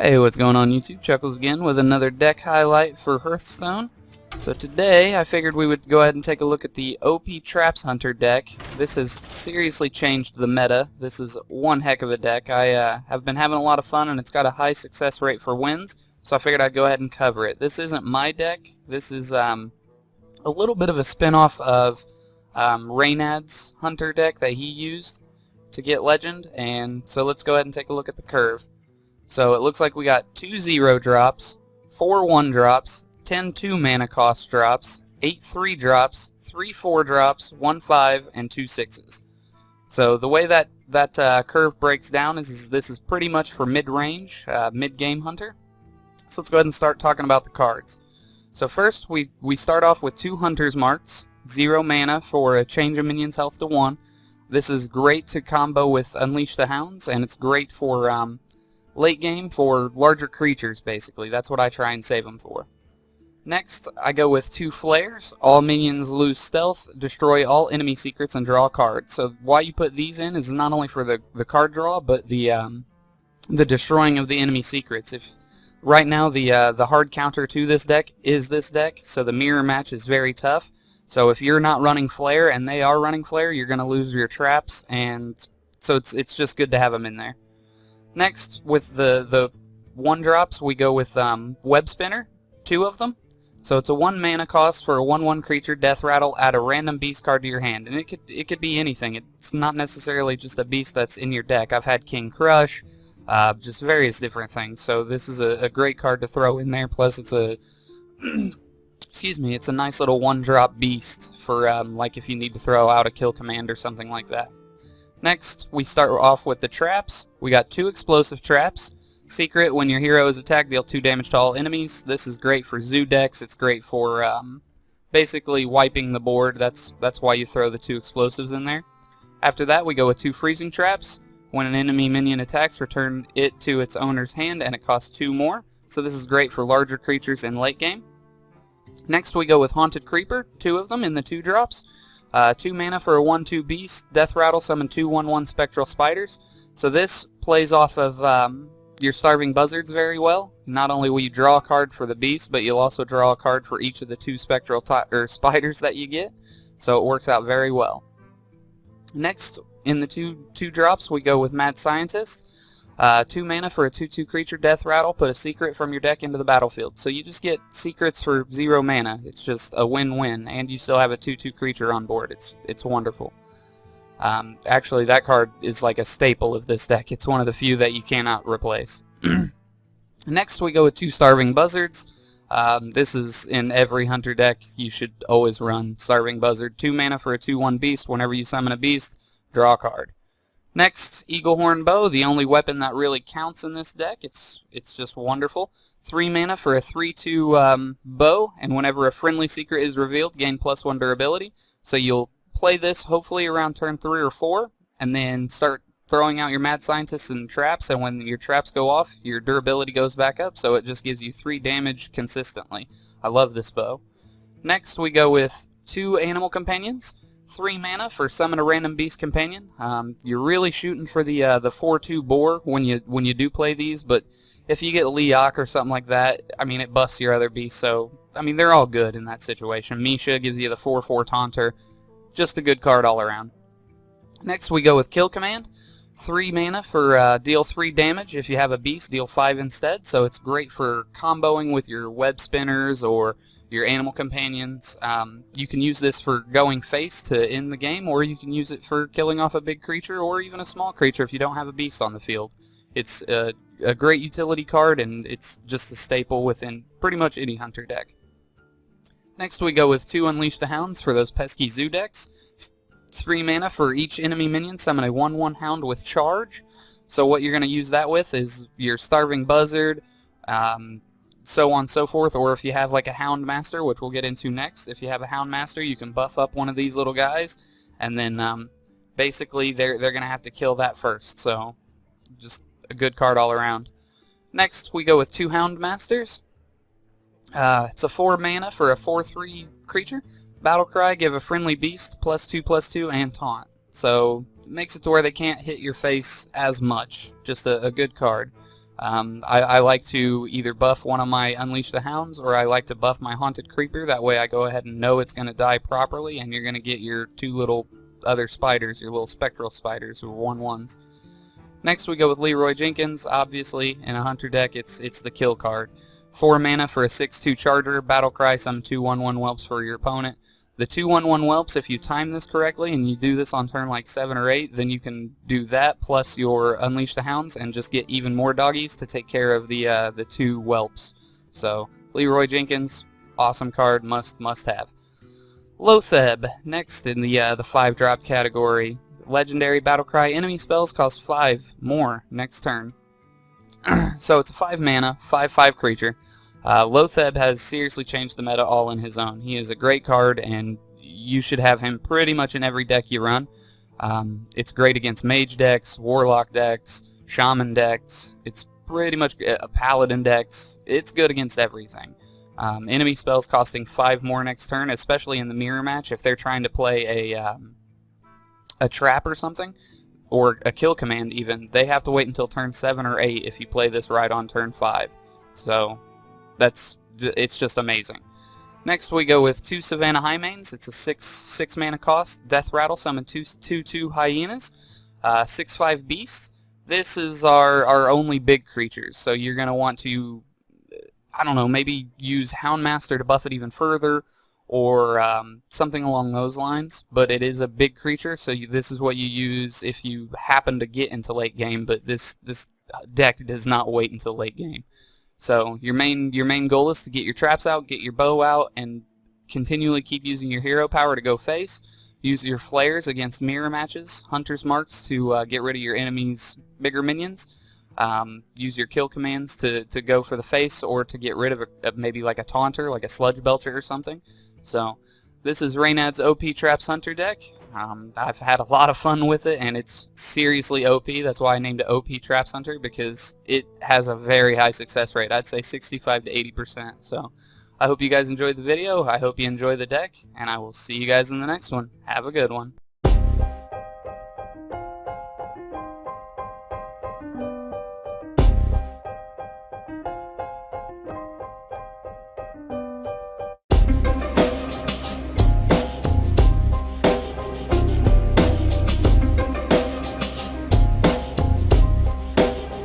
Hey, what's going on YouTube? Chuckles again with another deck highlight for Hearthstone. So today I figured we would go ahead and take a look at the OP Traps Hunter deck. This has seriously changed the meta. This is one heck of a deck. I have been having a lot of fun and it's got a high success rate for wins, so I figured I'd go ahead and cover it. This isn't my deck. This is a little bit of a spin-off of Reynad's Hunter deck that he used to get Legend, and so let's go ahead and take a look at the curve. So it looks like we got 2 0 drops, 4 1 drops, 10 2 mana cost drops, 8 3 drops, 3 4 drops, 1 5, and 2 6s. So the way that curve breaks down is this is pretty much for mid-range, mid-game Hunter. So let's go ahead and start talking about the cards. So first we start off with 2 Hunter's Marks, 0 mana for a change a minion's health to 1. This is great to combo with Unleash the Hounds, and it's great for late game for larger creatures, basically. That's what I try and save them for. Next, I go with 2 Flares. All minions lose stealth, destroy all enemy secrets, and draw a card. So why you put these in is not only for the card draw, but the destroying of the enemy secrets. If right now the hard counter to this deck is this deck, so the mirror match is very tough. So if you're not running Flare and they are running Flare, you're going to lose your traps, and so it's just good to have them in there. Next, with the 1 drops, we go with Web Spinner, 2 of them. So it's a 1 mana cost for a 1/1 creature, Death Rattle. Add a random beast card to your hand, and it could be anything. It's not necessarily just a beast that's in your deck. I've had King Crush, just various different things. So this is a great card to throw in there. Plus, it's a excuse me, it's a nice little 1-drop beast for like if you need to throw out a kill command or something like that. Next, we start off with the traps. We got 2 explosive traps. Secret, when your hero is attacked, deal 2 damage to all enemies. This is great for zoo decks. It's great for basically wiping the board. That's why you throw the 2 explosives in there. After that, we go with 2 freezing traps. When an enemy minion attacks, return it to its owner's hand, and it costs 2 more. So this is great for larger creatures in late game. Next, we go with Haunted Creeper, 2 of them in the 2 drops. 2 mana for a 1/2 beast. Death Rattle, summon 2 1/1 spectral spiders. So this plays off of your Starving Buzzards very well. Not only will you draw a card for the beast, but you'll also draw a card for each of the 2 spectral spiders that you get. So it works out very well. Next, in the 2 drops, we go with Mad Scientist. 2 mana for a 2/2 creature, Death Rattle. Put a secret from your deck into the battlefield. So you just get secrets for 0 mana. It's just a win-win, and you still have a 2/2 creature on board. It's wonderful. Actually, that card is like a staple of this deck. It's one of the few that you cannot replace. Next, we go with 2 Starving Buzzards. This is in every Hunter deck. You should always run Starving Buzzard. 2 mana for a 2/1 beast. Whenever you summon a beast, draw a card. Next, Eaglehorn Bow, the only weapon that really counts in this deck. It's just wonderful. 3 mana for a 3/2 bow, and whenever a friendly secret is revealed, gain +1 durability. So you'll play this hopefully around turn 3 or 4, and then start throwing out your Mad Scientists and traps, and when your traps go off, your durability goes back up, so it just gives you 3 damage consistently. I love this bow. Next, we go with 2 Animal Companions. 3 mana for summon a random beast companion. You're really shooting for the 4/2 boar when you do play these, but if you get Leok or something like that, I mean, it buffs your other beasts. So I mean, they're all good in that situation. Misha gives you the 4/4 taunter, just a good card all around. Next, we go with Kill Command. 3 mana for deal 3 damage. If you have a beast, deal 5 instead. So it's great for comboing with your web spinners or your animal companions. You can use this for going face to end the game, or you can use it for killing off a big creature or even a small creature if you don't have a beast on the field. It's a great utility card, and it's just a staple within pretty much any Hunter deck. Next, we go with 2 Unleash the Hounds for those pesky zoo decks. 3 mana for each enemy minion. Summon a 1/1 hound with charge. So what you're going to use that with is your Starving Buzzard, so on and so forth, or if you have like a Hound Master, which we'll get into next. If you have a Hound Master, you can buff up one of these little guys, and then basically they're going to have to kill that first. So just a good card all around. Next, we go with 2 Hound Masters. It's a 4 mana for a 4/3 creature. Battlecry, give a friendly beast +2/+2 and taunt. So it makes it to where they can't hit your face as much. Just a good card. I like to either buff one of my Unleash the Hounds, or I like to buff my Haunted Creeper. That way I go ahead and know it's going to die properly, and you're going to get your 2 little other spiders, your little spectral spiders, or 1/1s. Next we go with Leroy Jenkins. Obviously, in a Hunter deck, it's the kill card. 4 mana for a 6/2 Charger, Battlecry, summon 2 1/1 Whelps for your opponent. The 2 1/1 Whelps, if you time this correctly, and you do this on turn like 7 or 8, then you can do that plus your Unleash the Hounds and just get even more doggies to take care of the 2 Whelps. So, Leroy Jenkins, awesome card, must have. Lotheb, next in the 5-drop category. Legendary Battlecry, enemy spells cost 5 more next turn. So it's a 5 mana, 5/5 creature. Lotheb has seriously changed the meta all on his own. He is a great card, and you should have him pretty much in every deck you run. It's great against mage decks, warlock decks, shaman decks. It's pretty much paladin decks. It's good against everything. Enemy spells costing 5 more next turn, especially in the mirror match. If they're trying to play a trap or something, or a kill command even, they have to wait until turn 7 or 8 if you play this right on turn 5. So it's just amazing. Next we go with 2 Savannah Highmanes. It's a 6 mana cost. Death Rattle, summon 2/2 Hyenas. 6/5 Beast. This is our only big creatures, so you're going to want to, I don't know, maybe use Houndmaster to buff it even further, or something along those lines. But it is a big creature, so this is what you use if you happen to get into late game, but this deck does not wait until late game. So your main goal is to get your traps out, get your bow out, and continually keep using your hero power to go face. Use your flares against mirror matches, hunter's marks to get rid of your enemy's bigger minions. Use your kill commands to go for the face, or to get rid of maybe like a taunter, like a sludge belcher or something. So this is Reynad's OP Traps Hunter deck. I've had a lot of fun with it, and it's seriously OP. That's why I named it OP Traps Hunter, because it has a very high success rate. I'd say 65 to 80%. So I hope you guys enjoyed the video. I hope you enjoy the deck, and I will see you guys in the next one. Have a good one.